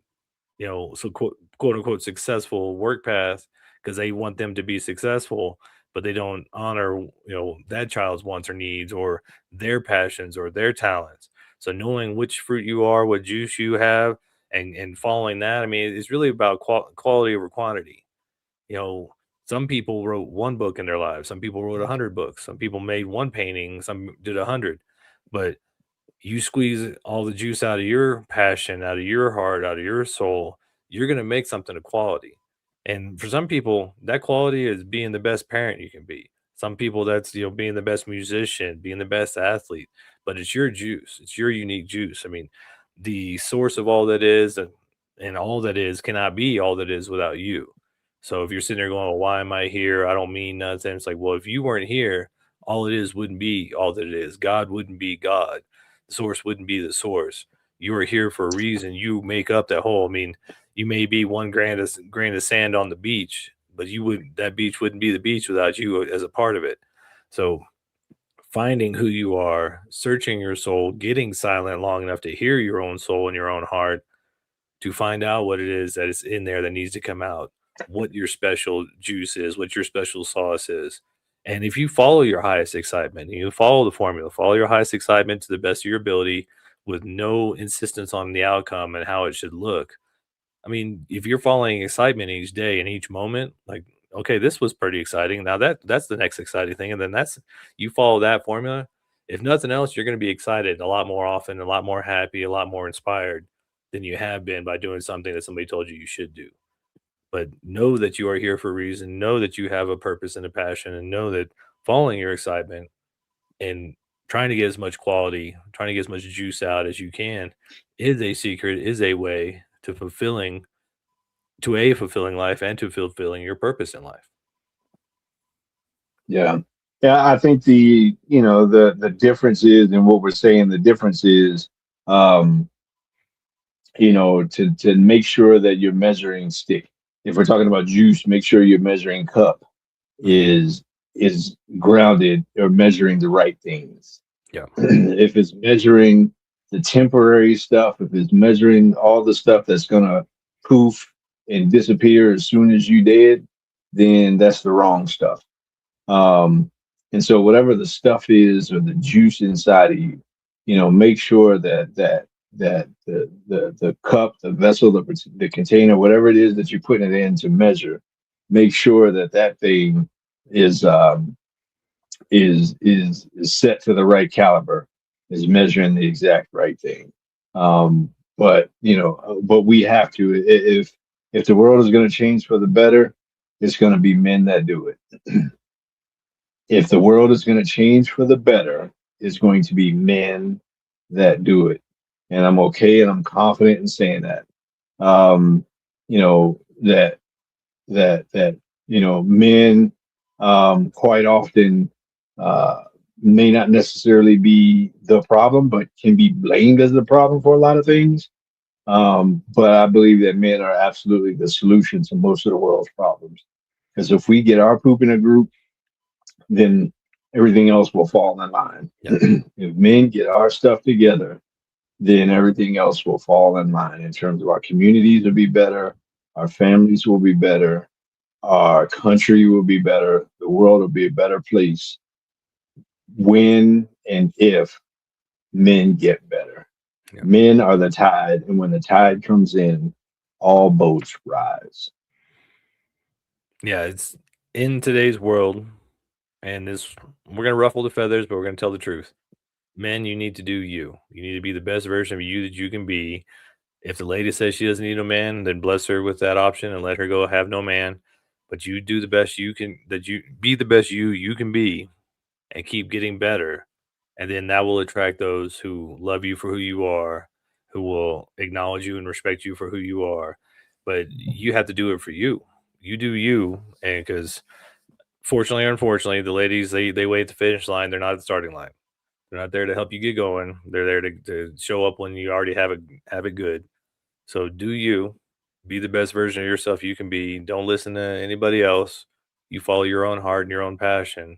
[SPEAKER 4] quote unquote successful work path because they want them to be successful, but they don't honor, that child's wants or needs or their passions or their talents. So knowing which fruit you are, what juice you have, and following that, I mean, it's really about quality over quantity. you know, some people wrote one book in their lives. Some people wrote 100 books. Some people made one painting. Some did 100. But you squeeze all the juice out of your passion, out of your heart, out of your soul, you're going to make something of quality. And for some people, that quality is being the best parent you can be. Some people, that's being the best musician, being the best athlete. But it's your juice. It's your unique juice. I mean, the source of all that is and all that is cannot be all that is without you. So if you're sitting there going, well, why am I here? I don't mean nothing. It's like, well, if you weren't here, all it is wouldn't be all that it is. God wouldn't be God. The source wouldn't be the source. You are here for a reason. You make up that whole. I mean, you may be one grain of sand on the beach, but that beach wouldn't be the beach without you as a part of it. So finding who you are, searching your soul, getting silent long enough to hear your own soul and your own heart, to find out what it is that is in there that needs to come out, what your special juice is, what your special sauce is. And if you follow your highest excitement, you follow the formula, follow your highest excitement to the best of your ability with no insistence on the outcome and how it should look. I mean, if you're following excitement each day and each moment, like, okay, this was pretty exciting. Now that's the next exciting thing. And then you follow that formula. If nothing else, you're going to be excited a lot more often, a lot more happy, a lot more inspired than you have been by doing something that somebody told you should do. But know that you are here for a reason. Know that you have a purpose and a passion, and know that following your excitement and trying to get as much quality, trying to get as much juice out as you can is a secret, is a way to a fulfilling life and to fulfilling your purpose in life.
[SPEAKER 5] yeah. Yeah, I think the difference is, and what we're saying, the difference is Um, to make sure that your measuring stick, if we're talking about juice, make sure your measuring cup
[SPEAKER 4] Mhm.
[SPEAKER 5] is grounded or measuring the right things.
[SPEAKER 4] Yeah.
[SPEAKER 5] If it's measuring the temporary stuff, if it's measuring all the stuff that's gonna poof and disappear as soon as you dead, then that's the wrong stuff. Um, and so whatever the stuff is or the juice inside of you, make sure that the cup, the vessel, the container, whatever it is that you're putting it in to measure, make sure that that thing is is set to the right caliber, is measuring the exact right thing. But we have to, if the world is going to change for the better, it's going to be men that do it. If the world is going to change for the better, it's going to be men that do it. And I'm okay and I'm confident in saying that. Um, you know, that men quite often uh, may not necessarily be the problem, but can be blamed as the problem for a lot of things. But I believe that men are absolutely the solution to most of the world's problems. Because if we get our poop in a group, then everything else will fall in line.
[SPEAKER 4] Yeah.
[SPEAKER 5] If men get our stuff together, then everything else will fall in line in terms of our communities will be better, our families will be better, our country will be better, the world will be a better place when and if men get better.
[SPEAKER 4] Yeah.
[SPEAKER 5] Men are the tide, and when the tide comes in, all boats rise.
[SPEAKER 4] Yeah, it's in today's world, and this we're gonna ruffle the feathers, but we're gonna tell the truth. Men, you need to do you. You need to be the best version of you that you can be. If the lady says she doesn't need no man, then bless her with that option and let her go have no man. But you do the best you can, that you be the best you can be, and keep getting better. And then that will attract those who love you for who you are, who will acknowledge you and respect you for who you are. But you have to do it for you. You do you, and because fortunately or unfortunately, the ladies they wait at the finish line. They're not at the starting line. They're not there to help you get going. They're there to show up when you already have it good. So do you be the best version of yourself you can be. Don't listen to anybody else. You follow your own heart and your own passion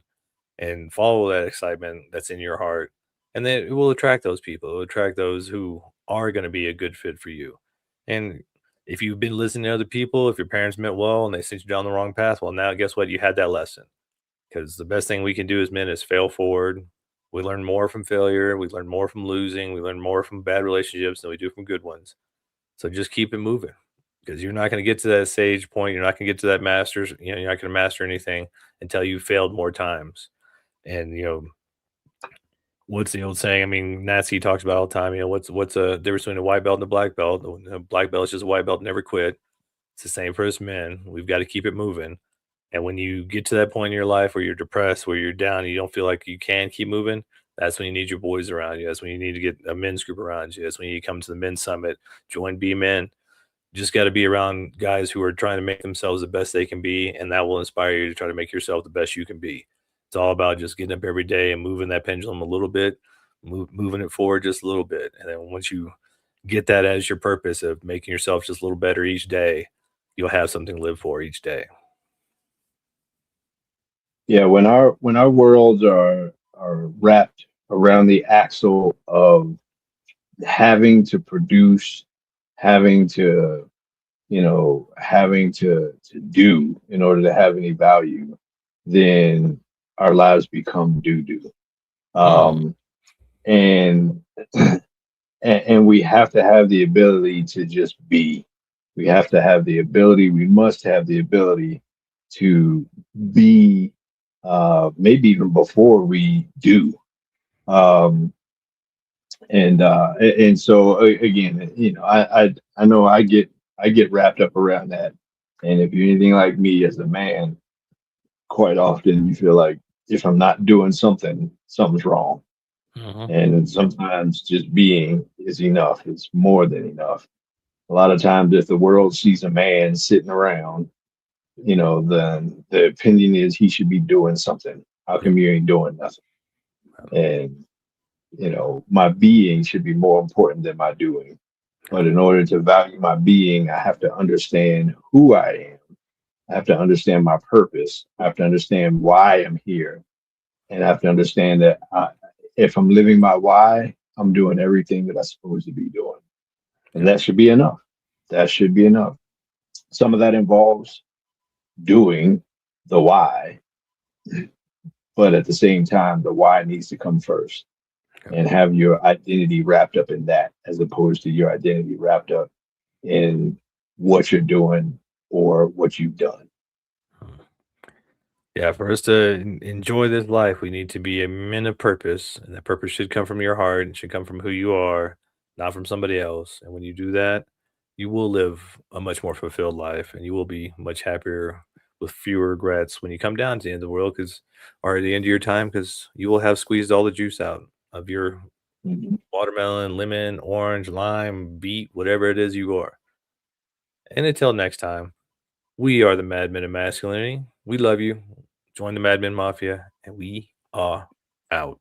[SPEAKER 4] and follow that excitement that's in your heart. And then it will attract those people. It will attract those who are going to be a good fit for you. And if you've been listening to other people, if your parents meant well and they sent you down the wrong path, well, now guess what? You had that lesson. Because the best thing we can do as men is fail forward. We learn more from failure. We learn more from losing. We learn more from bad relationships than we do from good ones. So just keep it moving because you're not going to get to that sage point. You're not going to get to that master's. You're not going to master anything until you failed more times. And what's the old saying? I mean, Nazi talks about all the time. What's a difference between a white belt and a black belt? A black belt is just a white belt, never quit. It's the same for us men. We've got to keep it moving. And when you get to that point in your life where you're depressed, where you're down, and you don't feel like you can keep moving, that's when you need your boys around you. That's when you need to get a men's group around you. That's when you come to the men's summit, join Be Men. Just got to be around guys who are trying to make themselves the best they can be, and that will inspire you to try to make yourself the best you can be. It's all about just getting up every day and moving that pendulum a little bit, moving it forward just a little bit. And then once you get that as your purpose of making yourself just a little better each day, you'll have something to live for each day.
[SPEAKER 5] Yeah, when our worlds are wrapped around the axle of having to produce, having to having to do in order to have any value, then our lives become doo doo. Um, and and we have to have the ability to just be. We have to have the ability. We must have the ability to be. Maybe even before we do. Um, and so again, I know I get wrapped up around that. And if you're anything like me as a man, quite often you feel like if I'm not doing something, something's wrong.
[SPEAKER 4] Mhm.
[SPEAKER 5] And sometimes just being is enough. It's more than enough. A lot of times, if the world sees a man sitting around, then the opinion is he should be doing something. How
[SPEAKER 4] Yep.
[SPEAKER 5] come you ain't doing nothing? And My being should be more important than my doing. But in order to value my being, I have to understand who I am. I have to understand my purpose. I have to understand why I'm here. And I have to understand that if I'm living my why, I'm doing everything that I'm supposed to be doing. And that should be enough. That should be enough. Some of that involves doing the why, but at the same time, the why needs to come first and have your identity wrapped up in that as opposed to your identity wrapped up in what you're doing or what you've done.
[SPEAKER 4] Yeah, for us to enjoy this life, we need to be a men of purpose, and that purpose should come from your heart. It should come from who you are, not from somebody else. And when you do that, you will live a much more fulfilled life, and you will be much happier with fewer regrets when you come down to the end of the world, because or at the end of your time, because you will have squeezed all the juice out of your
[SPEAKER 5] Mhm.
[SPEAKER 4] watermelon, lemon, orange, lime, beet, whatever it is you are. And until next time. We are the Mad Men of Masculinity. We love you. Join the Mad Men Mafia, and we are out.